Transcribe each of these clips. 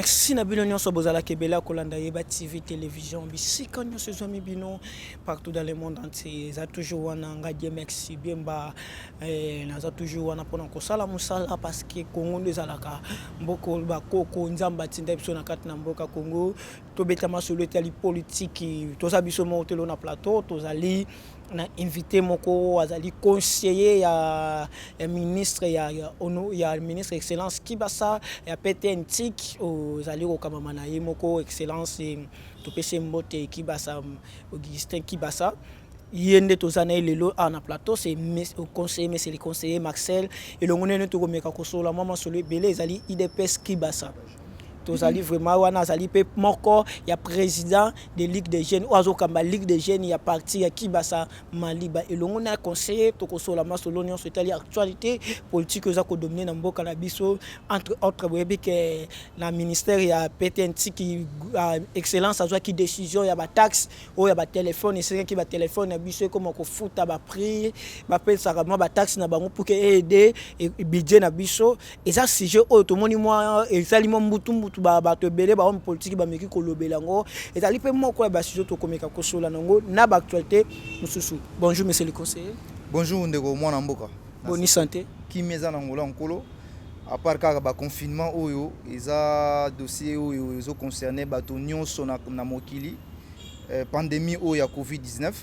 Merci Nabino Nyonso Bozala Kebela Kolanda Yeba TV télévision bisika nyonso zomi bino partout dans le monde entier za toujours wana ngadie merci bien ba naza toujours wana pona ko sala musala parce que Congo ndezalaka mboko ba koko nzamba tinda biso na kati na mboka Congo to beta masolo etali politique to za biso mo telo na plateau to zali na invité moko azali conseiller ya ministre ya ministre excellence Kibasa ya PTNTIC ozali kokamama na ye moko excellence topese mbote Kibasa Augustin Kibasa yende tozana lelo na plateau c'est au conseiller mais c'est le conseiller Maxel et le ngone to komeka kosola mama solo belé ezali IDPS Kibasa tozali vraiment wana azali pe moko ya président de Ligue des Jeunes oazo kamba Ligue des Jeunes ya parti ya Kibasa Maliba elongo na conseiller to kosola masolo nyonso etali actualité politique oza ko dominer na mboka na biso entre autres boyebi ke na ministère ya PTNT qui excellence azwa ki décision ya ba taxe o ya ba téléphone et c'est qui ba téléphone na biso comme ko futa ba prix ba pesa ka ba taxe na bango pour que aider budget na biso et ça sujet o to moni moi ezali mo mbutu bato belé ba homme politique ba meki kolobela ngo ezali pe moko ba sujet to komeka kosola nango na ba actualité mususu. Bonjour monsieur le conseiller. Bonjour ndeko mwana mboka. Bonne santé. Ki meza na ngola nkolo à part ka ba confinement oyo eza dossier oyo ezo concerner bato nyonso na mokili pandémie oyo ya Covid-19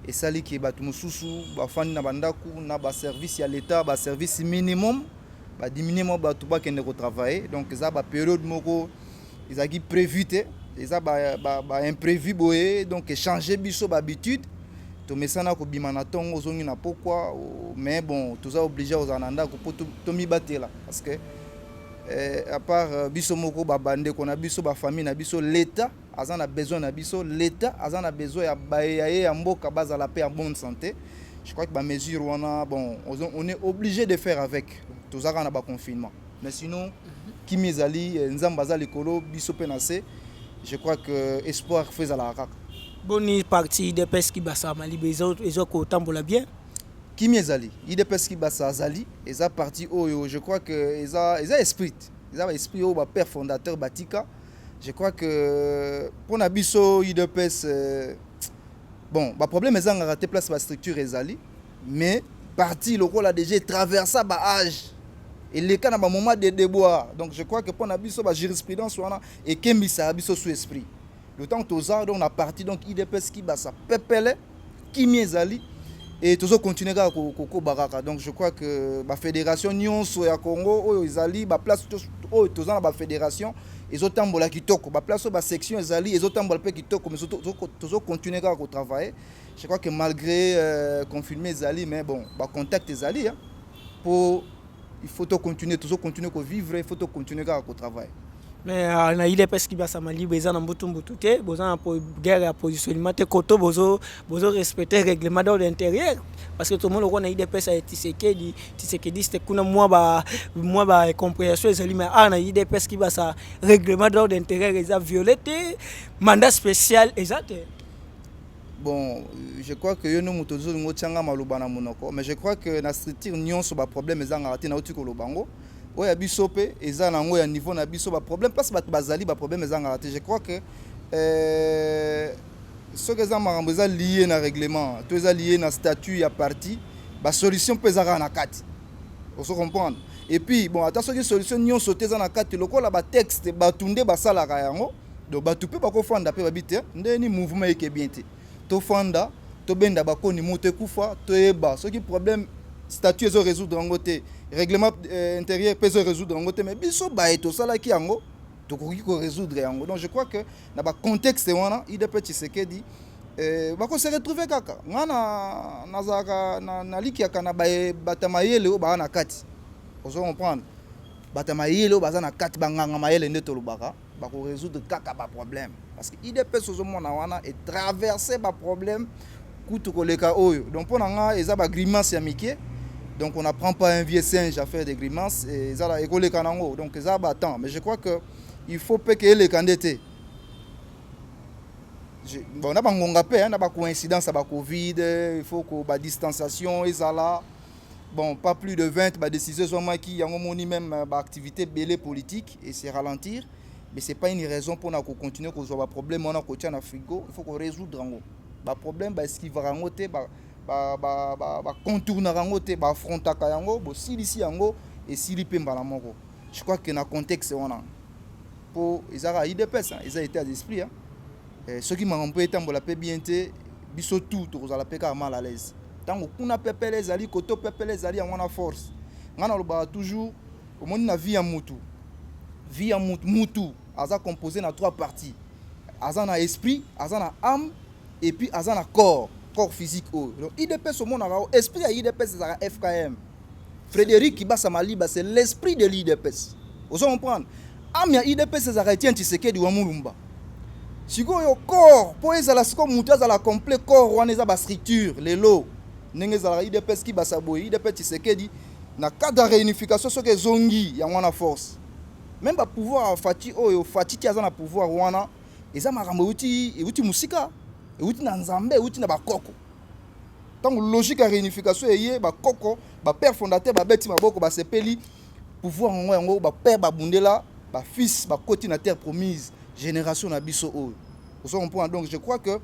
et sali ki bato mususu ba fandi na bandaku na ba service ya l'état ba service minimum ba diminuer mo bato ba kende ko travailler donc ça ba période moko ezaki prévu te eza ba imprévu boye donc changer biso ba habitude to mesana ko bimana tongo zongi na pourquoi mais bon tout ça obligé aux ananda ko to mi batela parce que à part biso moko ba bande ko na biso ba famille na biso l'état azana besoin na biso l'état azana besoin ya baye ya mboka baza la paix en bonne santé. Je crois que ba mesure bon on est obligé de faire avec tout ça na ba confinement mais sinon kimizali nzamba za likolo biso penase je crois que espoir fait la kaka boni parti IDPS Kibasa Maliba ezo ko tambola bien kimizali IDPS Kibasa azali eza parti oyo je crois que eza esprit au ba père fondateur Batika. Je crois que pour na biso IDPS bon ba problème ezanga raté place ba structure ezali mais parti lokola déjà traversa ba âge et les cas na ba moment de déboire donc je crois que pour na biso ba jurisprudence wana et kembisa biso sous esprit le temps toza donc na parti donc IDPS Kibasa pepele kimiezali et toujours continuer ka ko baraka donc je crois que ba fédération nyonso ya Congo oyo ezali ba place oyo toza na ba fédération ezotambola kitoko ba place ba section ezali ezotambola pe kitoko mais toujours continuer ka ko travailler. Je crois que malgré confinement ezali mais bon ba contact ezali hein pour il faut continuer toujours continuer ko vivre il faut continuer ka ko travailler. Mais na IDPS Kibasa Maliba eza na mbutu te boza na guerre ya positionnement te koto bozo respecter règlement d'ordre intérieur parce que tout le monde connaît IDPS a Tshisekedi c'était kuna moi ba compréhension ezali mais na IDPS Kibasa règlement d'ordre intérieur eza violé te mandat spécial exact. Bon, je crois que yono mutozo ngo tchanga maluba na monoko mais je crois que na structure nyonso ba problème ezanga raté na otiko lobango oya biso pe eza na ngo ya niveau na biso ba problème parce que bazali ba problème ezanga raté. Je crois que ce que ça marambo eza lié na règlement to eza lié na statut ya parti ba solution pe ezaka na kati on se comprendre et puis bon attention que solution nyonso te eza na kati lokola ba texte ba tunde ba sala ka yango donc ba tupe ba ko fanda pe ba bité ndeni mouvement eke bien te to fanda to benda bakoni mote kufa to eba ce qui problème statut ezo résoudre en côté règlement intérieur peut se résoudre en côté mais biso ba eto sala ki yango to ko résoudre yango donc je crois que na ba contexte wana IDP Tshisekedi ba ko se retrouver kaka ngana nazaka na likiaka na batamayele o ba na kati ozo comprendre batamayele o baza na kati banganga mayele ndeto lubaka ba ko résoudre kaka ba problème parce que IDP sozo mona wana et traverser ba problème kutu koleka oyo donc pour nga eza ba grimace ya mikie donc on n'apprend pas un vieux singe à faire des grimaces et ça la koleka nango donc eza ba temps mais je crois que il faut pas que les candidats bon na bangonga pe na ba coïncidence ba Covid il faut que ba distanciation ezala bon pas plus de 20 ba décisions sont qui yango moni même ba activité belé politique et c'est ralentir mais c'est pas une raison pour nous continuer à avoir un problème on a côté na frigo, il faut qu'on résoudre ngo ba problème ba ce qui va rangoter ba contourner rangoter ba affronter yango bo silisi yango et sili pemba la moko. Je crois que dans le contexte on a pour ils ont IDPS ils ont été à l'esprit ceux qui m'ont été en la paix bien té biso tout aux la paix mal à l'aise tant que kuna pepe les ali koto pepe les ali on a force ngana lo toujours au monde na vie en mutu aza composé dans 3 parties aza na esprit aza na âme et puis aza na corps physique donc IDPS au monde a esprit à IDPS c'est FKM Frédéric Kibasa Maliba c'est l'esprit de l'IDPS vous comprenez âme ya IDPS c'est Etienne Tshisekedi wa Mulumba siko yo corps po ezala siko mutu azala complet corps wana eza ba structure lelo ndenge ezala IDPS Kibasa boy IDPS Tshisekedi na cadre de réunification soki zongi ya wana force même ba pouvoir fati oyo fati ti azana pouvoir wana eza makambo uti musika uti na nzambe uti na bakoko tant logique ya réunification eye bakoko ba père fondateur ba beti maboko ba sepeli pouvoir yango ba père ba bundela ba fils ba koti na terre promise génération na biso oyo vous comprenez donc je crois que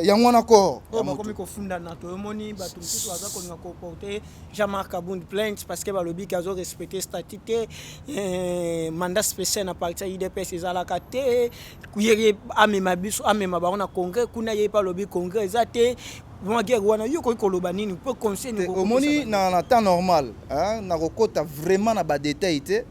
yango na corps comme ko funda na to moni ba tout tout aza ko nga ko porter Jean-Marc Abound plainte parce que ba lobi kazo respecter statut mandat spécial na parti IDPS ezalaka te kuyere amema biso amema ba na congrès kuna ye pa lobi congrès ezate moi guerre wana yo ko loba nini peut conseiller au moni na temps normal hein na kokota vraiment na ba détail te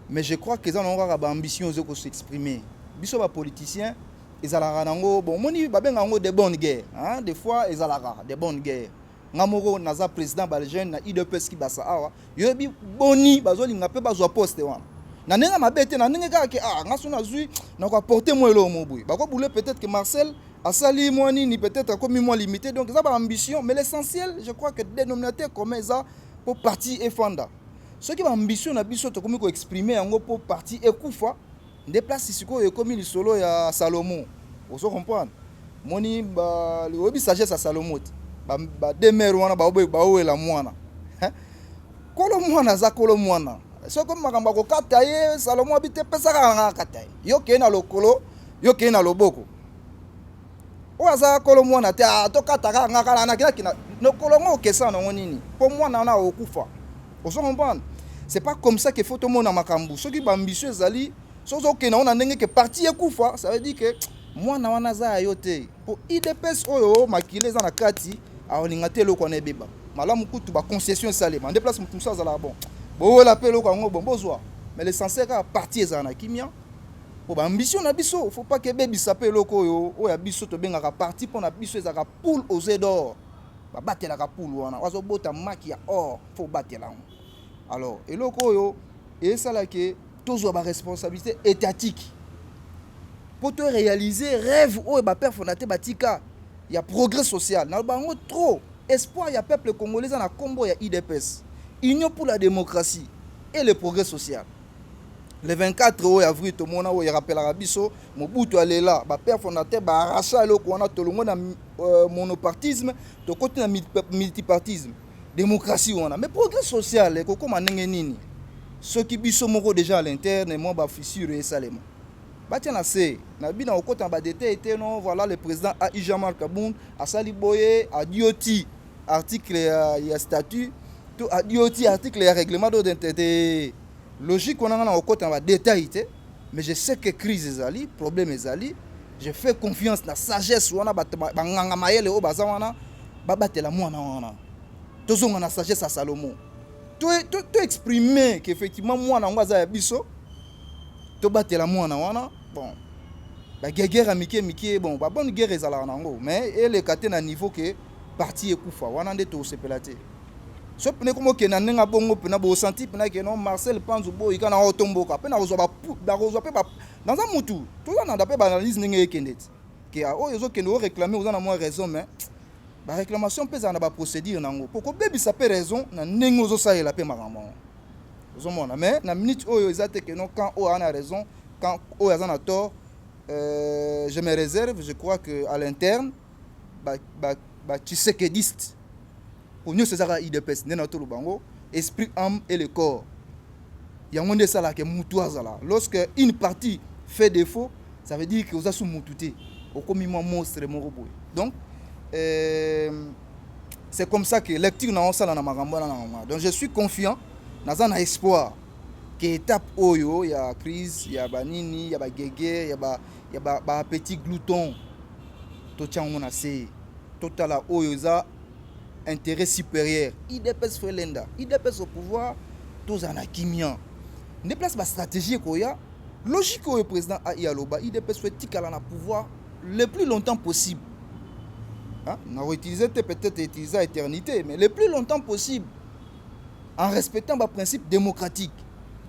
mais je crois que ça on aura ba ambition de s'exprimer biso ba politicien ezalaka nango bon moni babenga ngo de bonnes guerres hein des fois ezalaka de bonnes guerres ngamoko naza président ba jeune na IDPS Kibasa awa yobi boni bazolinga pe bazwa poste wana na nenga mabete na nenga kaka ngaso na zui na ko porter moi lo moboui bako boule peut-être que Marcel asali moi ni peut-être comme moi limité donc ça ba ambition mais l'essentiel je crois que dénominateur commun ça pour parti et fanda ce qui ba ambition na biso to komi ko exprimer yango pour parti et kufa déplace siko et comme il solo ya Salomon vous comprenez moni ba le obi sagesse à Salomon ba demer wana ba la mwana kolo mwana za kolo mwana so comme makamba ko kata ye Salomon habite pesa ka kata yo ke na lokolo yo ke na loboko o za kolo mwana te to kata ka ngaka na kina no kolo ngo ke sa na nini po mwana na okufa vous comprenez c'est pas comme ça que faut tout monde na makambu so ki ba ambitieux zali sozo ke na on ndenge ke parti ekufa ça veut dire que moi na wana za yote pour IDPS oyo makile za na kati aolinga te loko na beba malamu kutu ba concession salema déplace mutu ça za bon bo la pe loko ngo bon bozwa mais l'essentiel ka parti za na kimia pour ba ambition na biso faut pas que bebi sape loko oyo ya biso to benga ka parti pour na biso za ka poule aux œufs d'or ba batela ka poule wana wazo bota maki ya or faut batela alors et loko oyo et ça là que toujours la responsabilité étatique pour te réaliser rêve ou ba père fondateur batika il y a progrès social na bango trop espoir il y a peuple congolais na combo ya IDPS union pour la démocratie et le progrès social le 24 avril tout monde o rappellera biso Mobutu alela ba père fondateur ba arracha loko wana tolongo na monopartisme to côté na multipartisme démocratie wana mais progrès social ko koma ndenge nini ceux qui biso moko déjà à l'interne moi ba fissure et salema batia na se na bina okota ba détail était non voilà le président a Jean-Marc Abound a sali boye a dioti article ya statut to a dioti article ya règlement d'ordre intérieur logique on a na okota ba détail était mais je sais que crise ezali problème ezali je fais confiance na sagesse wana ba nganga mayele o baza wana ba batela mwana wana tozonga na sagesse à Salomon to exprimer qu'effectivement moi na ngwaza ya biso to batela mwana wana bon ba guerre mike bon ba bonne guerre ezala nango mais ele kate na niveau que parti ekufa wana nde to sepelate so pene komo ke na nenga bongo pena bo senti pena ke non Marcel Panzu bo ikana otomboka pena ozwa pe ba dans un mutu to na ndape ba analyse ndenge ekendeti ke o yozo kende o réclamer ozana moi raison mais la réclamation peut être une procédure nango pourquoi bébé ça peut raison na nengo zo ça la paix maramon ozomona mais na minute oyo ezate que non quand o a raison quand o a tort je me réserve je crois que à l'interne tu sais que diste pour nous c'est ça IDPS nena to bango esprit âme et le corps yango nde sala ke mutu azala. Lorsque une partie fait défaut, ça veut dire que oza sous mutute okomi mwa monstre moko boye. Donc c'est comme ça que lecture na osala na makambo na ngama. Donc je suis confiant, naza na espoir que étape oyo ya crise ya banini ya ba gege ya ba petit glouton to tiango na se totala oyo za intérêt supérieur. IDPS Felenda, IDPS au pouvoir, tous en akimian. Ne place ba stratégie koya, logique au président AI Aloba, IDPS fait tikala na pouvoir le plus longtemps possible. Hein? On va utiliser peut-être utiliser à éternité, mais le plus longtemps possible en respectant les principes démocratiques.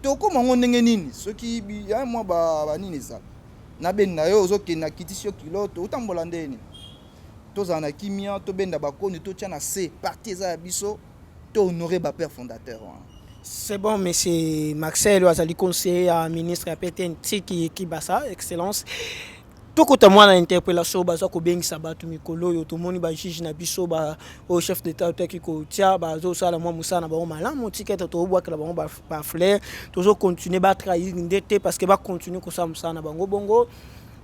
Toko mango nini, ceux qui bien moi ba nini ça. Na ben na yo zo ke na kitisio kiloto utambola ndeni. Tous en akimia to benda bakoni to tia na C parti za biso to honorer ba père fondateur. C'est bon, monsieur Maxel, azali conseiller à ministre PTNT qui basa excellence. Tout côté moi na interpellation baza ko bengisa batu mikolo yo to moni ba juge na biso ba au chef d'état qui ko tia ba zo sala moi musana ba malamu ticket to bwa kala ba flair toujours continuer ba trahir ndete parce que ba continuer ko sa musana bango bongo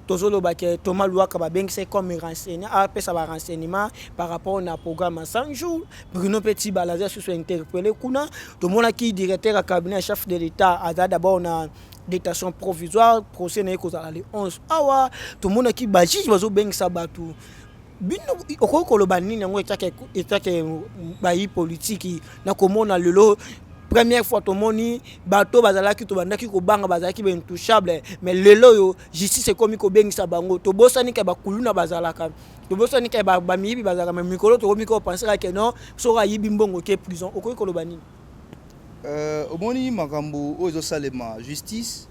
tozolo ba ke Thomas Luaka ba bengisa comme renseigner a pesa ba renseignement par rapport na programme 100 jours Bruno Petit Balaza sur interpellé kuna to mona ki directeur à cabinet chef de l'état a d'abord na détention provisoire procès na ekozala le 11 awa to mona ki ba juge bazo bengisa batu bino okokoloba nini yango etake ba yi politique na komona lelo première fois to moni bato bazalaki to bandaki ko banga bazalaki ben intouchable mais lelo yo justice ekomi ko bengisa bango to bosani ke bakuluna bazalaka to bosani ke ba miyibi bazalaka mais mikolo to komiko penser que non so ra yibi mbongo ke prison okokoloba nini omoni makambo oyo salema justice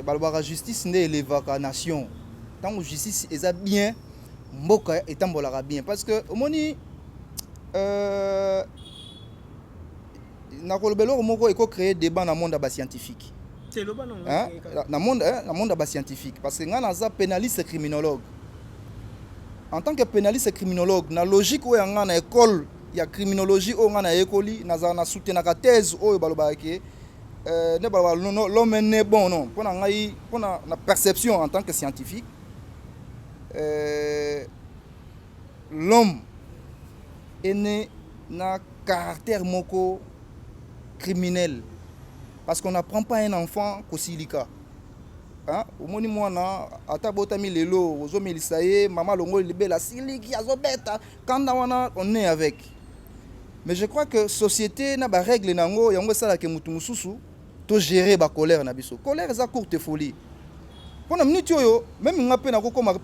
balobaka justice nde elevaka nation tango justice eza bien mboka etambolaka bien parce que omoni na kolobelo moko eko créer débat na monde ba scientifique c'est le bon na monde ba scientifique parce que nga naza pénaliste criminologue en tant que pénaliste criminologue na logique oyo nga na école ya criminologie o nga na ekoli na soutenaka thèse oyo balobaka ke ne baloba l'homme n'est bon non pona ngai pona na perception en tant que scientifique l'homme est né na caractère moko criminel parce qu'on n'apprend pas un enfant kosilika hein omoni mwana ata botami lelo ozomelisa ye mama longo libela siliki azobeta kanda wana on est avec. Mais je crois que société na ba règle nango yango sala ke mutu mususu to gérer ba colère na biso. Colère za courte folie. Pona minute yo même nga pe na ko koma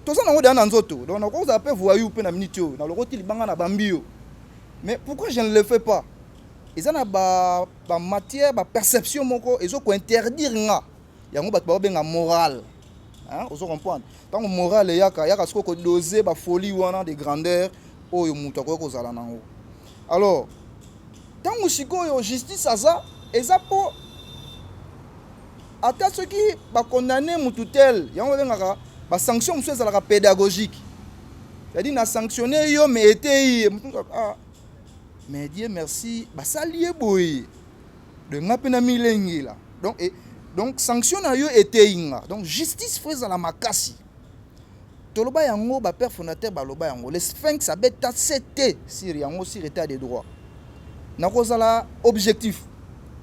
to ça nango na nzoto. Donc na ko za pe voyou pe na minute yo na lokoti libanga na bambio. Mais pourquoi je ne le fais pas? Ils ont ba matière ba perception moko ezo ko interdire nga. Yango ba ba benga moral. Hein, on se comprend. Tant moral yaka sko ko doser ba folie wana de grandeur oyo mutu ko zala nango. Alors, tant que justice a ça, et ça pour attendre ceux qui va condamner Moutoutel, il y a une sanction pédagogique. C'est-à-dire, na sanctionné yo mais été mais Dieu merci, bah ça lié boy. De ngapena milengi là. Donc sanction na yo été inga. Donc justice fait à la makasi. Toloba yango ba père fondateur baloba yango le sphinx a beta CT sur yango sur état des droits na kozala objectif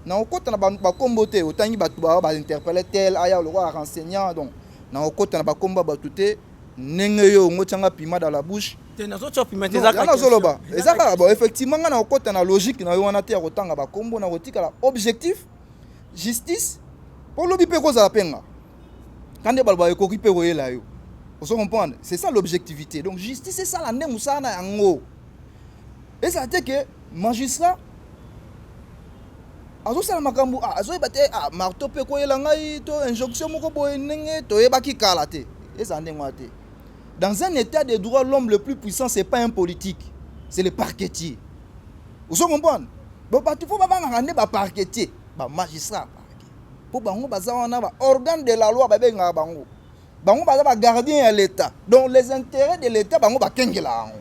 na okota na ba kombote otangi batu ba interpeller tel aya le roi renseignant donc na okota na ba komba batute nenge yo ngotsanga pima dans la bouche te na zo pima te za ka zoloba ezaka bon effectivement na okota na logique na yo wana te akotanga ba kombo na kotika la objectif justice pour lobi pe kozala penga kande balba ekoki pe koyela yo. Vous comprenez? C'est ça l'objectivité. Donc justice c'est ça la ndenge musana yango. Et ça fait que magistrat azo sala makambu azo ebate marteau pe ko yela ngai to injonction moko boye ndenge to yebaki kala te. Et ça ndenge te. Dans un état de droit l'homme le plus puissant c'est pas un politique, c'est le parquetier. Vous comprenez? Bon ba tu faut ba ngane ba parquetier, ba magistrat. Pour bango baza wana ba organe de la loi ba benga bango. Bango baza ba gardien de l'état. Donc les intérêts de l'état bango ba kengela.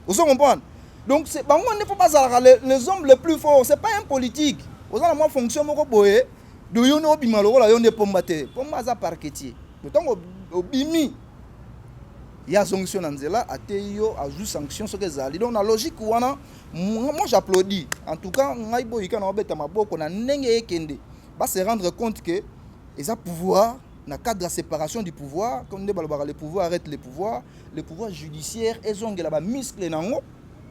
Vous comprenez? Donc c'est bango ne faut pas les hommes les plus forts, c'est pas un politique. oza na mwa fonction moko boye do yo no bima lokola yo nde pomba te pomba za parquetier ntango obimi ya sanction na nzela ate yo azu sanction soki ezali donc na logique wana moi j'applaudis en tout cas ngai boyika na obeta maboko na ndenge ekende ba se rendre compte que eza pouvoir na cadre de séparation du pouvoir comme nde balobaka le pouvoir arrête le pouvoir judiciaire ezongela ba muscle nango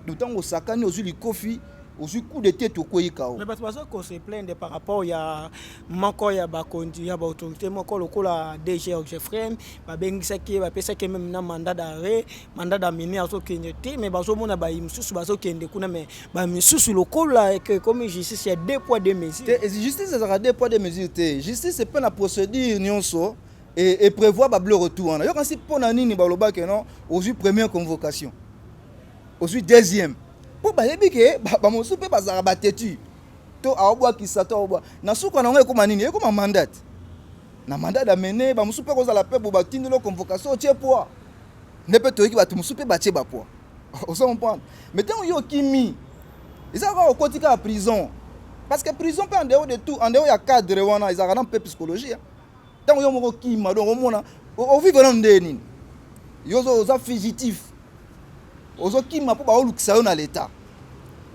d'autant osakani ozwi likofi ozwi coup de tête okoyi kao mais parce que se plaindre par rapport ya moko ya bakondi ya ba autorité moko lokola DG Geoffrey babengisaki bapesaki même na mandat d'arrêt mandat d'amener azokende te mais bazomona ba imsusu bazokende kuna mais ba misusu lokola que comme justice il y a deux poids deux mesures justice ezaka deux poids deux mesures te justice c'est pas la procédure nyonso et prévoir ba bleu retour na yo kasi pona nini baloba ke non ozwi première convocation ozwi deuxième po bayebi ke bamosusu mpe bazalaka batetu to aobwakisa to aobwa na suka nango ekoma nini ekoma mandat na mandat d'amener bamosusu mpe kozala mpe bo batindelo convocation otie poids nde mpe toyiki bato mosusu mpe batie bapoids ozo comprendre mais ntango yo okimi ezalaka okotika ya prison parce que prison mpe en dehors de tout en dehors ya cadre wana ezalaka na mpe psychologie ntango yo moko okima donc omona ovivre na nde nini yo oza fugitif ozokima po baolukisa yo na l'état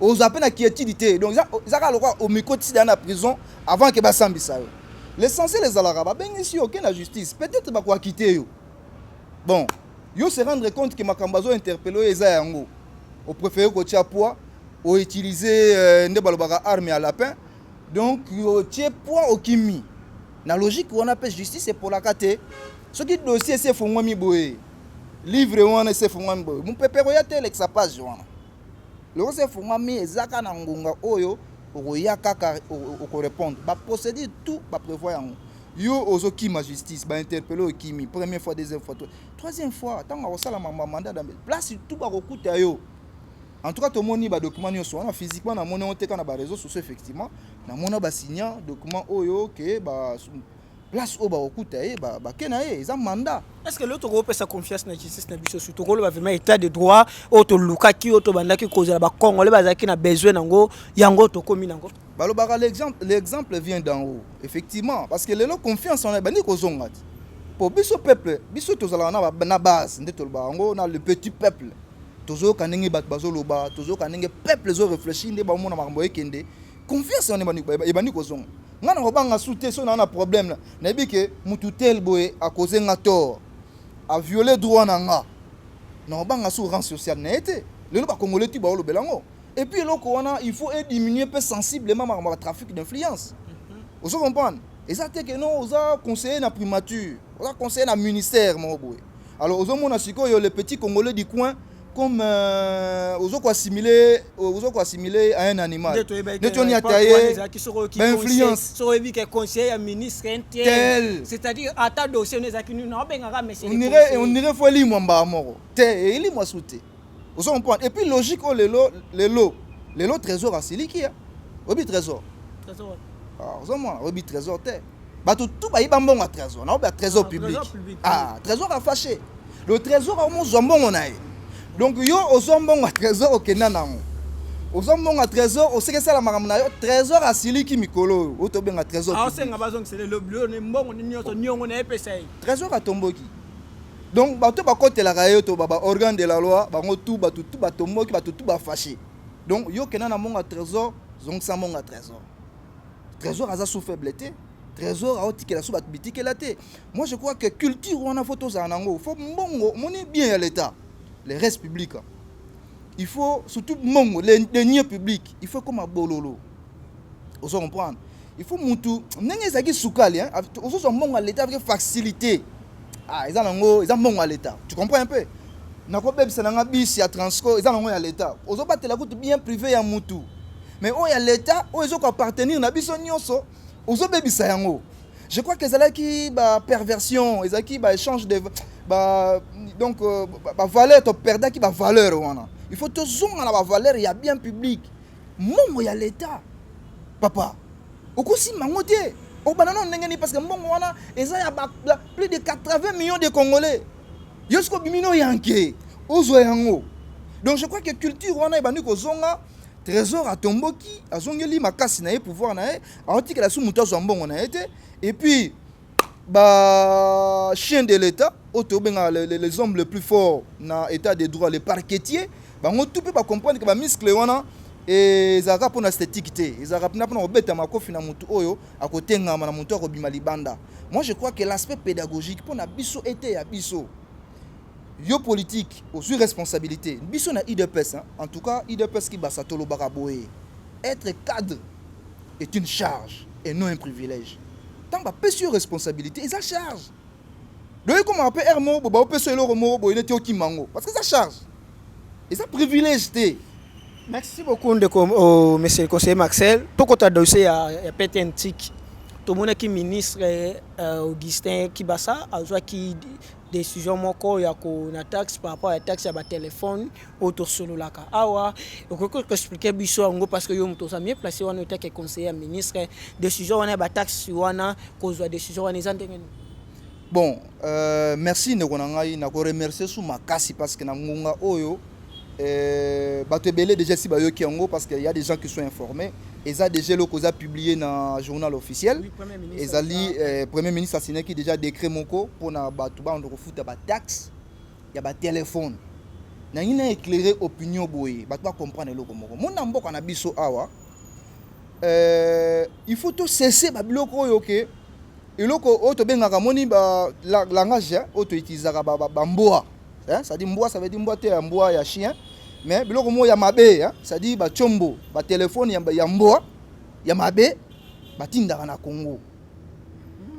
oza pe na quiétude te donc ezaka lokwa omikotisi na prison avant que basambisa yo l'essentiel ezalaka babengisi yo ke na justice peut-être bakoakite yo bon yo se rendre compte que makambo azo interpellé oyo eza yango opréféré kotia poids outiliser nde balobaka arme ya lapin donc otie poids okimi na logique wana pe justice epolaka te soki dossier esi efongwami boye livre wana esi efongwami boye mopepe koya te elekisa page wana loko esi efongwami ezaka na ngonga oyo okoya kaka okorépondre baprocédure tout baprévoir yango yo ozokima justice bainterpellé okimi première fois deuxième fois troisième fois ntango akosalama mandat place tout bakokuta yo en tout cas tomoni badocument nyonso wana physiquement namoni yango te kaka na baréseau sociaux effectivement namoni basigna document oyo ke place oyo bakokuta ye bake na ye eza mandat. Est-ce que l'autre groupe sa confiance na justice na biso surtout ko vraiment état de droit oyo tolukaki oyo tobandaki kozala bakongole bazalaki na besoin nango yango tokomi nango balobaka l'exemple vient d'en haut effectivement parce que lelo confiance on a bandi kozonga ti po biso peuple biso tozala na base nde tolobaka yango na le petit peuple tozoyoka ndenge bato bazoloba tozoyoka ndenge peuple ezo réfléchir nde bamona makambo ekende confiance on ebandi kozonga ngana kobanga soute so na problème na yebi ke mutu tel boye a causé nga tort a violé droit na nga na kobanga sous rang social na été lelo ba congolais ti ba olobela ngo et puis loko wana il faut diminuer peu sensiblement ma trafic d'influence vous comprenez exact que non oza conseiller na primature oza conseiller na ministère mo boye alors ozo mona sikoyo le petit congolais du coin comme ozo ko assimiler à un animal de toni ataye influence so ebi ke conseiller ya ministre intel c'est-à-dire ata dossier nezaki na benga monsieur on dirait faut limo mba moko te ili mo souté ozo comprendre et puis logique o lelo trésor asiliki ya obi trésor ozo mona obi trésor te bato tout ba yiba mbongo trésor na obi trésor public trésor a fâché le trésor a mo zombongo na ye. Donc yo ozombonga trésor okenda nango ozombonga trésor osekesa la makambo na yo trésor asiliki mikolo otobenga trésor osenga bazongisele le bleu ne mbongo nyonso nyongo na epesa trésor atomboki donc bato bakotelaka yo to baba organe de la loi bango tout batomboki bato tout bafâché donc yo kenda na mbonga trésor zongisa mbonga trésor aza sous faiblesse trésor aotikela sous bato bitikela te. Moi je crois que culture wana photo za nango faut mbongo moni bien ya l'état les restes publics. Il faut surtout les deniers publics, il faut comme un bololo. Vous comprenez? Il faut mutu n'engé zaki soukali hein, aux autres mongo à l'état avec facilité. Ils ont mongo à l'état. Tu comprends un peu? Na ko beb sananga bis ya transco, ils ont mongo à l'état. Aux autres battre la route bien privé ya mutu. Mais oh ya l'état, oh ils ont appartenir na biso nyonso. Aux autres beb sayango. Je crois que c'est qui ba perversion, ils qui ba échange de donc valeur to perdre qui ba valeur wana. Il faut tout zonga na ba valeur ya bien public. Mongo ya l'état. Papa. Okosi mangote. O banana ndengeni parce que mongo wana eza ya plus de 80 millions de Congolais. Yosko bimino yanke. Ozo yango. Donc je crois que culture wana ebandi ko zonga trésor atomboki azongeli makasi na ye pouvoir na ye aotikela su moto azwa mbongo na ye te et puis chien de l'état otobenga les hommes les plus forts na état de droit les parquetiers bango tout peut comprendre que ba muscle wana ezalaka mpona esthétique te ezalaka mpona kobeta makofi na motu oyo akotengama na motu akobima libanda. Moi je crois que l'aspect pédagogique mpona biso ete ya biso yo politique aussi responsabilité biso na IDPS, hein? En tout cas IDPS qui basa tolobaka boye être cadre est une charge et non un privilège. Tant ba pesi responsabilité et ça charge. Donc comme on appelle hermo ba pesi le romo boye nete okimango parce que ça charge et ça privilège te. Merci beaucoup monsieur le conseiller Maxel. Tout côté dossier à PTNTIC. Tout le monde qui ministre Augustin Kibasa a joué qui décision moko ya ko na taxe par rapport à la taxe ya ba téléphone auto solo laka. Awa, ko expliquer biso ngo parce que yo muto sa mieux placé wana était que conseiller ministre décision wana ba taxe wana ko jouer décision wana ezandenge. Bon, merci ndeko na ngai na ko remercier sous makasi parce que na ngunga oyo bato ebele déjà si bayoki yango parce qu'il y a des gens qui sont informés et ça déjà le cause a publié dans journal officiel et zali premier ministre a signé qui déjà décret moko pour na bato ba ndoko futa ba taxe ya ba téléphone na ina éclairer opinion boye bato ba comprendre loko moko mona mboka na biso awa il faut tout cesser ba biloko oyo ke eloko oto bengaka moni ba langage oto utilisaka ba mboa. Ça dit mboa, ça veut dire mboa te mboa ya chien mais biloko mo ya mabe ça dit ba chombo ba téléphone ya mboa ya mabe batindaka na Congo.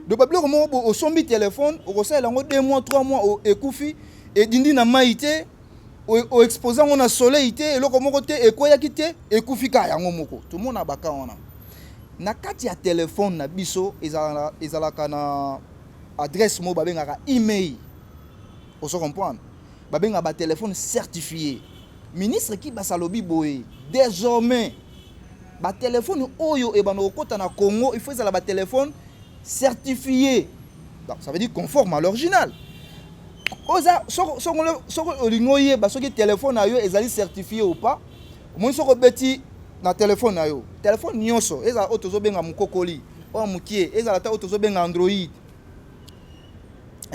Donc ba biloko mo o sombi téléphone o kosala ngo 2 mois 3 mois o ekufi et dindi na maité o exposant on a soleil te eloko moko te ekoya kite ekufi ka yango moko tout monde abaka wana na kati ya téléphone na biso ezalaka na adresse mo babengaka email on se comprend. Babenga ba téléphone certifié. Ministre qui basalobi boye désormais ba téléphone oyo e bano kota na Congo il faut ça ba téléphone certifié. Donc ça veut dire conforme à l'original. Oza soko olingoye ba soki téléphone ayo ezali certifié ou pas. Mo soko beti na téléphone ayo. Téléphone nyonso eza otozo benga mukokoli o mukie eza ta otozo benga Android.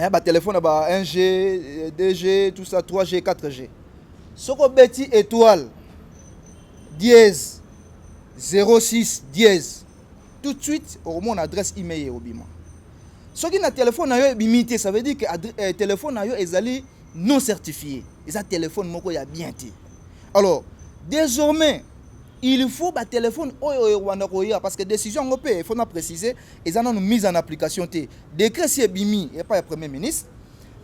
Ba téléphone ba 1G, 2G, tout ça 3G, 4G. Soko beti étoile dièse 06 dièse. Tout de suite au mon adresse email obima. Soki na téléphone ayo bimité, ça veut dire que téléphone ayo ezali non certifié. Et ça téléphone moko ya bien té. Alors, désormais il faut ba téléphone parce que décision ngopé il faut na préciser et ça nous mise en application té décret si bimi et pas le premier ministre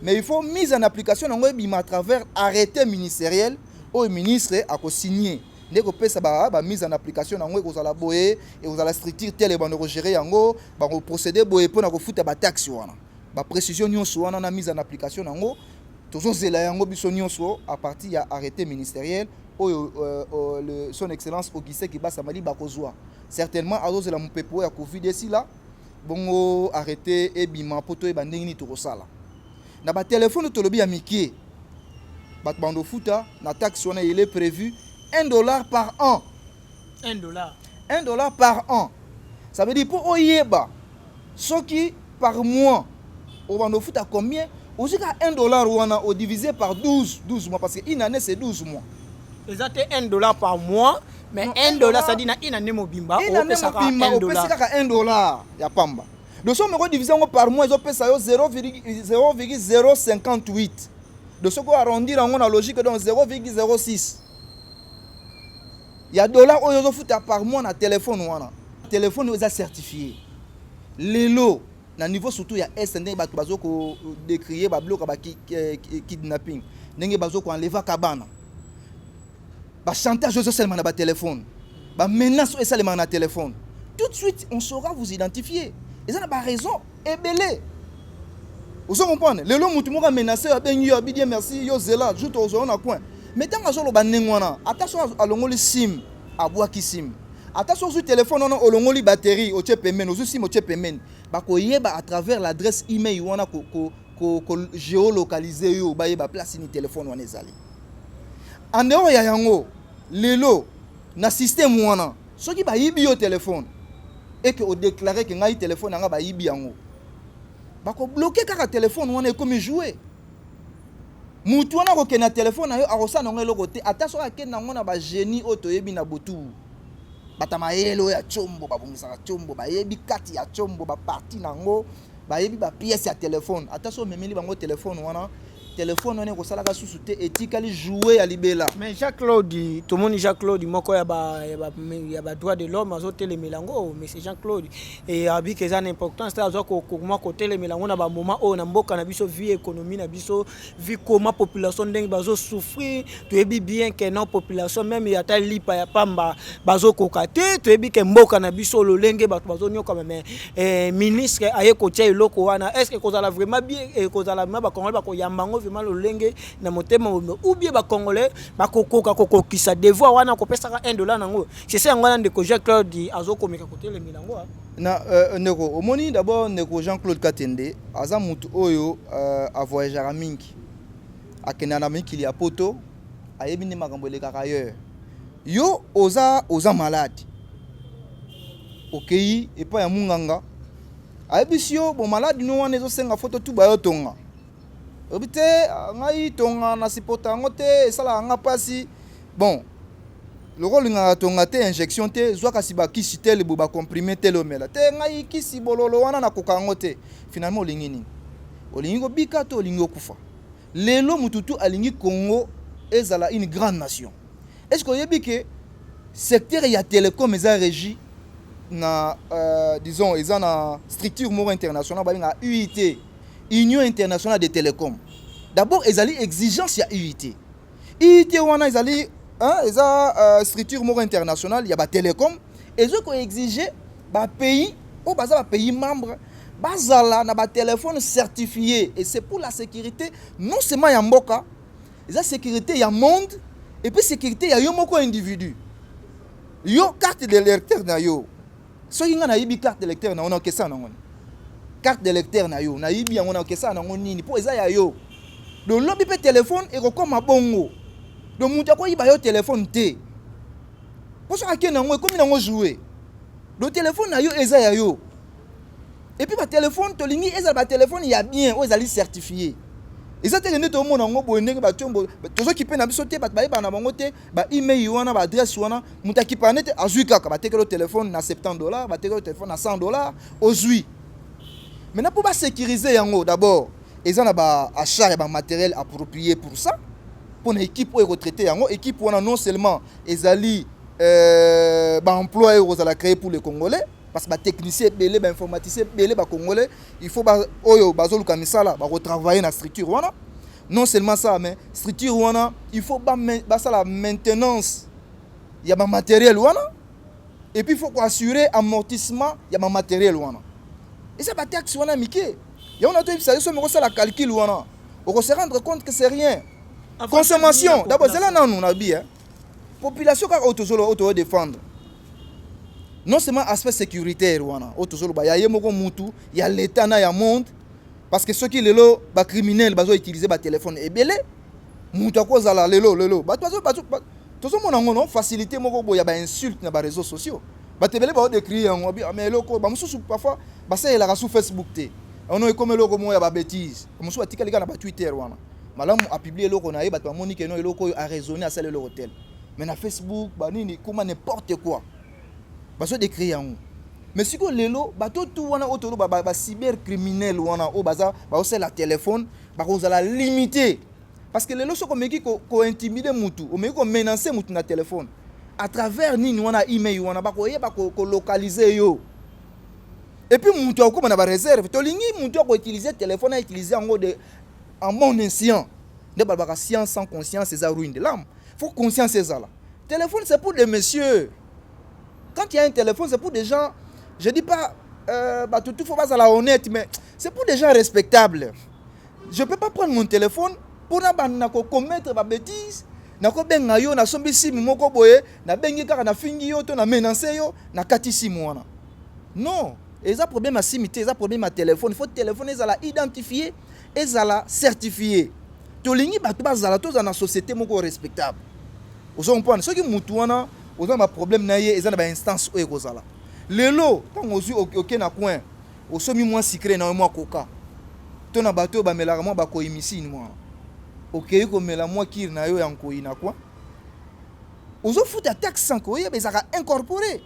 mais il faut mise en application ngo bima à travers arrêté ministériel au ministre a ko signer ndeko pesa ba mise en application ngo ko zala boye et vous allez structure telle ba no gérer yango ba ko procéder boye pour na ko futa ba taxe wana ba précision nyonso wana na mise en application ngo tozo zela yango biso nyonso à partir ya arrêté ministériel son excellence Augustin Kibasa Mali bakozwa certainement azo la mpepo ya Covid ici là bongo arrêté et bima poto e bandingi ni tokosala na ba téléphone tolobi ya mikie bat bando futa na taxe on il est prévu $1 par an. $1 par an, ça veut dire pour oyeba soki par mois au bando futa combien aussi ka $1 wana au divisé par 12 mois parce que une année c'est 12 mois. Exactement $1 par mois, mais non, $1 ça dit na une année mobimba, on peut ça $1 ya pamba. Donc si on divise par mois, ils ont ça 0,058. Donc ce qu'on arrondir en la logique donc 0,06. Il y a dollars où ils ont foutu par mois na téléphone wana. Téléphone ils ont certifié. Les lots na niveau surtout il y a SND ba bazo ko décrier ba bloc ba kidnapping. Ndenge bazo ko enlever kabana. Ba chantage seulement na ba téléphone, ba menace seulement na téléphone. Tout de suite on saura vous identifier. Et ça n'a pas raison ebele. Vous comprenez? Le long mutu moka menacer ben yo bi dire merci yo zela joute aux na coin. Mais tant que zo ba nengwana, attention à longoli sim, abwa ki sim. Attention sur téléphone on olongoli batterie au chepemen, au sim au chepemen. Ba ko yeba à travers l'adresse email wana ko géolocaliser yo ba yeba place ni téléphone wana ezali. En dehors ya yango lelo na système wana soki ba yibi yo téléphone et que o déclarer que ngai téléphone nga ba yibi yango ba ko bloquer kaka téléphone wana comme jouer mutu wana ko kena téléphone na yo akosa na ngelo côté ata so akenda ngona ba génie auto yebi na butu batama yelo ya chombo babongisa chombo ba yebi kati ya chombo ba parti nango ba yebi ba pièce ya téléphone ata so memeli bango téléphone wana téléphone wana ko sala ka susute etikali jouer ya libela mais Jean-Claude tout le monde Jean-Claude moko ya ba droit de l'homme azo telemelango mais c'est Jean-Claude et abi que ça importance ça azo ko moi ko telemelango na ba moment o na mboka na biso vie économie na biso vie comment population ndenge bazo souffrir tu ebi bien que non population même ya ta lipa ya pamba bazo kokate tu ebi que mboka na biso lolenge bato bazo nyoka mais ministre aye ko tia eloko wana est-ce que kozala vraiment bien kozala ba kongole ba ko yambango mal lolenge na motema ou bien ba congolais ba kokoka kokokisa devoir wana ko pesa $1 nango c'est ça ngwana ndeko Jean-Claude azokomeka côté le milango na ndeko omoni d'abord ndeko Jean-Claude Katende aza mutu oyo a voyager mingi akena na mikili ya poto ayebi ne makambo le kaka ailleurs yo oza malade okei et pas ya munganga ayebi si yo bon malade no wana ezo senga photo tu ba yo tonga obite ngai tonga na sipota ngote sala nga pasi bon le rôle nga tonga te injection te zwaka si ba kisi tel bo ba comprimer tel omela te ngai kisi bololo wana na koka ngote finalement olingi ko bika to olingi okufa lelo mututu alingi Congo ezala une grande nation est-ce que yebi que secteur ya télécom eza régi na disons eza na structure moko internationale ba nga UIT Union internationale des télécoms. D'abord, ils ont exigence ya UIT. UIT wana ils ont structure moko internationale, il y a ba télécom, ils ont exigé ba pays ou ba pays membre bazala na ba téléphone certifié et c'est pour la sécurité non seulement ya mboka, la sécurité ya monde et puis sécurité ya yo moko individu. Yo carte de lecteur na yo. So yinga na yibi carte de lecteur na ona kesa na ngoni. Carte de lecteur na yo na yibi yango na kesa na ngonini po eza ya yo do lobi pe téléphone e ko koma bongo do muta ko yiba yo téléphone te po so akena ngo komi na ngo jouer do téléphone na yo eza ya yo et puis ba téléphone to lingi eza ba téléphone ya bien o ezali certifié eza te ne to mona ngo bo ndenge ba tombo to zo kipe na biso te ba ba na bango te ba email wana ba adresse wana muta kipane te azui kaka ba tekelo téléphone na $70 ba tekelo téléphone na $100 ozui. Maintenant, pour sécuriser yango, d'abord, ils ont achat de matériel approprié pour ça. Pour une équipe qui est retraitée, équipe où non seulement ils ont emploi qu'ils ont créé pour les Congolais, parce que les techniciens, les informaticiens, les Congolais, il faut retravailler dans la structure. Non seulement ça, mais la structure, il faut la maintenance. Il y a des matériel. Et puis il faut assurer l'amortissement, il y a des matériel. Et ça va être taxe wana mike. Ya on a tout ça mais la calcul wana. On se rendre compte que c'est rien. Consommation. D'abord c'est là non on a bien. Population ka auto défendre. Non seulement aspect sécuritaire wana, auto ba ya yemoko mutu, ya l'état na ya monde parce que ceux qui lelo ba criminel bazo utiliser ba téléphone et belé. Mutu ko zala lelo. Ba tozo mona ngono facilité moko boya ba insulte na ba réseaux sociaux. Batebele ba décrire yango mais loko ba mususu parfois ba ça la sur Facebook té on est comme loko mo ya ba bêtise mususu atika lika na ba Twitter wana malamu a publier loko na ye ba monique no loko a raisonner à celle l'hôtel mais na Facebook ba nini comme n'importe quoi ba so décrire yango mais siko lelo ba tout wana otolo ba cyber criminel wana o baza ba osala la téléphone ba kozala limité parce que lelo soko meki ko intimider mutu o meki ko menacer mutu na téléphone à travers nini wana email wana ba ko localiser yo et puis mutu akoma na ba réserve to lingi mutu ko utiliser téléphone à utiliser en bon escient de ba science sans conscience c'est ça ruine de l'âme faut conscience c'est ça là téléphone c'est pour les messieurs quand il y a un téléphone c'est pour des gens je dis pas bah tout faut pas la honnête mais c'est pour des gens respectables je peux pas prendre mon téléphone pour na commettre ba bêtise na ko benga yo na sombi simu moko boye na bengi kaka na fingi yo to na menacer yo na kati simu wana non eza problème à simité eza problème à téléphone il faut téléphone ezala identifié ezala certifié to lingi bato bazala to za na société moko respectable ozo comprendre soki mutu wana oza na problème na ye eza na ba instance oyo ekozala lelo ntango ozwi oke na coin osomi mwa secret na mwa coca to na bato bamelaka mwa bakoyimisini mwana okei komela mwa kiri na yo ya nkoyi na coin ozofuta taxe sans que oyeba ezaka incorporé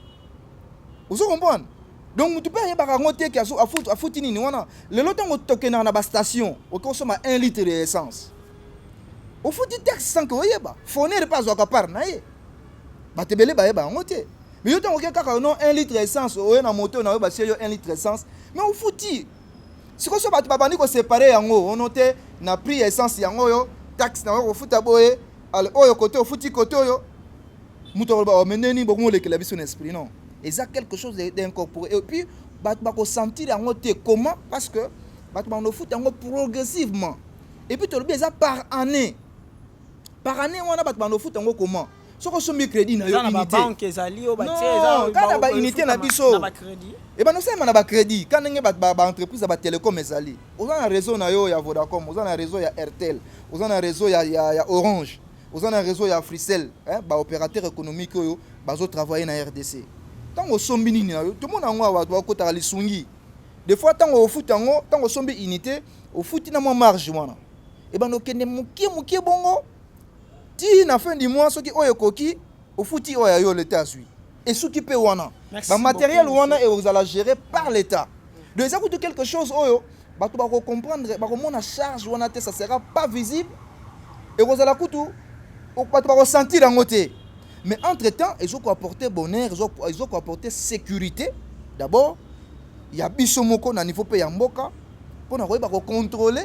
ozo comprendre donc mutu mpe ayebaka yango te ke afuti nini wana lelo ntango tokenaka na bastation okosoma 1 litre ya essence ofuti taxe sans que oyeba fonere mpe azwaka part na ye bato ebele bayeba yango te mais yo ntango oke kaka no 1 litre ya essence oye na moto na yo basie yo 1 litre ya essence mais ofuti sikoyo so bato babandi kosepare yango ono te na prix ya essence yango oyo taxe na yo kofuta boye oyo kote ofuti kote oyo mutu akoloba omeneni bokomolekela biso na esprit non eza quelque chose d'incorporé et puis bato bakosentir yango te comment parce que bato banofuta yango progressivement et puis tolobi eza par année wana bato banofuta yango comment soko sombi crédit na yo unité non kana ba unité na biso et ben nosema na ba crédit kana ndenge ba entreprise ba télécom ezali oza na réseau na yo ya Vodacom oza na réseau ya Airtel oza na réseau ya Orange oza na réseau ya Fricel ba opérateur économique oyo bazo travailler na RDC tango sombi nini na yo tout monde ngo wa bakotaka lisungi des fois tango ofuta ngo tango sombi unité ofuti na mo marge wana et ben okende mukie bongo ti na fin du mois soki oyo koki ofuti oyo yo l'état asui et soki pe wana ba matériel wana et vous allez gérer par l'état donc ça coûte quelque chose oyo bato ba comprendre ba mona charge wana te ça sera pas visible et vous allez kutu bato ba ressentir en côté mais entre temps ils ont apporter bonheur ils ont apporter sécurité d'abord il y a biso moko na niveau pe ya mboka pour na koyeba ko contrôler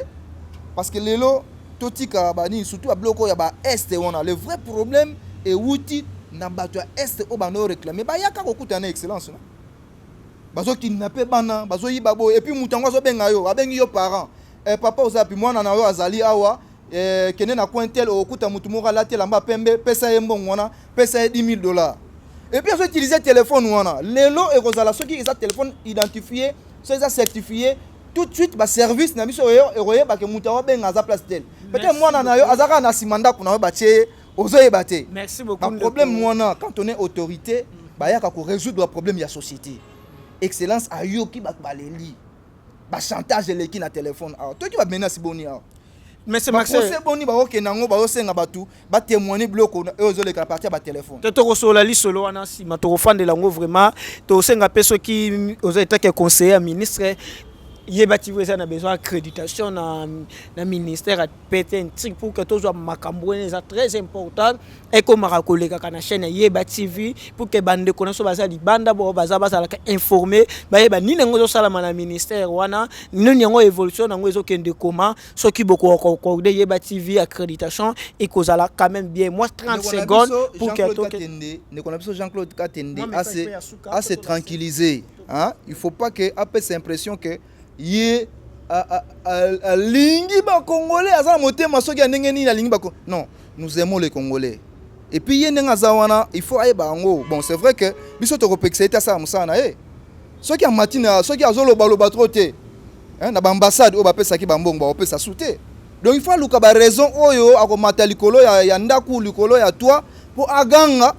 parce que lelo totika bani surtout à bloco ya ba est wana le vrai problème est wuti na bato ya est o bano réclamer ba yaka ko kuta na excellence na bazo kidnapper bana bazo yiba bo et puis mutango azo benga yo abengi yo parent papa ozapi mwana na yo azali awa kene na cointel okuta mutu moko la telamba pembe pesa ye mbongo wana pesa ye $10,000 et puis azo utiliser téléphone wana lelo e kozala soki eza téléphone identifié so eza certifié tout de suite ba service na biso yo eroye ba ke mutu wa benga za place tel peut-être mwana na yo azaka na simanda kuna yo batie ozoyeba te merci beaucoup le problème mwana quand on est autorité ba yaka ko résoudre le problème ya société excellence ayo ki ba baleli ba chantage leki na téléphone toi qui va menace boni mais c'est Maxel c'est boni ba okenango ba osenga batu ba témoigner bloko ezo le partir ba téléphone to ko sola li solo wana si ma to fandela ngo vraiment to senga peso ki ozo etake conseiller ministre yebati vous avez besoin d'accréditation dans le ministère PTN pour que tous makambo est très important et comme ma collègue à la chaîne Yebati TV pour que bande connaissent baza di banda bo baza baza informer ba yeba ni ngo sala na ministère wana ni ngo évolution ngo ezokende comment ce qui beaucoup accordé Yebati TV accréditation et kozala quand même bien moi 30 secondes pour que ne connaît pas Jean-Claude Katende assez tranquillisé hein il faut pas que après cette impression que yé a lingi ba congolais aza motema soki ndenge ni la lingi ba non nous aimons les congolais et puis yé ndenga zawana il faut ayeba ngo bon c'est vrai que biso to kopexeta ça musana soki a matina soki azolo baloba trop te hein na ba ambassade o ba pesa ki ba mbongo ba pesa souté donc il faut luka ba raison oyo akomata likolo ya ndaku likolo ya toi pour aganga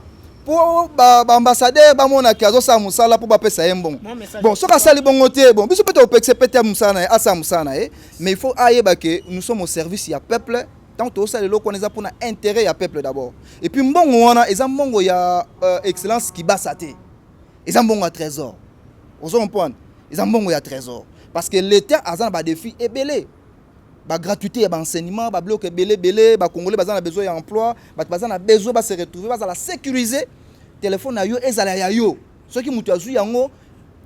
pour ambassadeur ba mona ki azosa musala pour ba pesa yembon bon soka sali bongo te bon biso peut opexer peut musana asa musana mais il faut ayeba que nous sommes au service ya peuple tant to sali lo connaisa pour na intérêt ya peuple d'abord et puis mbongo wana eza mbongo ya excellence ki basate eza mbongo ya trésor ozo comprendre eza mbongo ya trésor parce que l'état azana ba défi ebelé ba gratuité ya ba enseignement ba bloc belé ba congolais bazana besoin ya emploi ba bazana besoin ba se retrouver bazala sécuriser téléphone na yo ezala ya yo soki mutu azu yango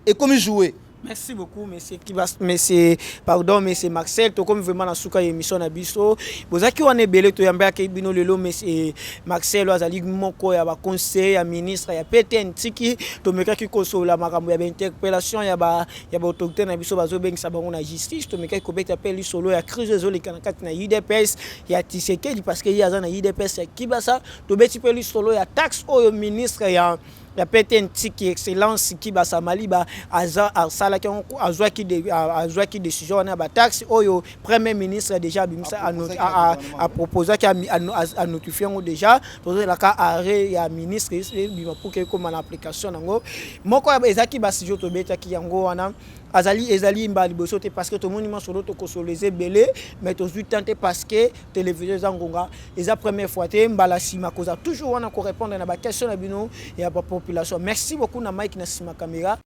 et comme jouer. Merci beaucoup, monsieur pardon, monsieur Maxel, to comme vraiment na suka émission na biso. Bozaki wane belé to yamba ke bino lelo monsieur Maxel azali moko ya ba conseiller ya ministre ya PTN tiki to meka ki kosola makambo ya interpellation ya ba autorité na biso bazo bengisa bango na justice to meka ko beta peli solo ya crise zo lekana kati na UDPS ya Tshisekedi parce que ya za na UDPS ya Kibasa to beti peli solo ya taxe oyo ministre ya ya pete ntiki excellence ki ba samali ba azala ki azwa ki décision na ba taxe oyo premier ministre déjà bimisa a proposé ki a notifié ngo déjà tozo la ka arrêt ya ministre bima pour que comme en application nango moko ezaki ba sijo to beta ki yango wana ezali mbali bosote parce que tout le monde sur l'autre consoliser belé mais tous 8 ans parce que télévision zangonga et la première fois te mbala sima koza toujours on a répondre na ba question na bino et à la population. Merci beaucoup na Mike na sima caméra.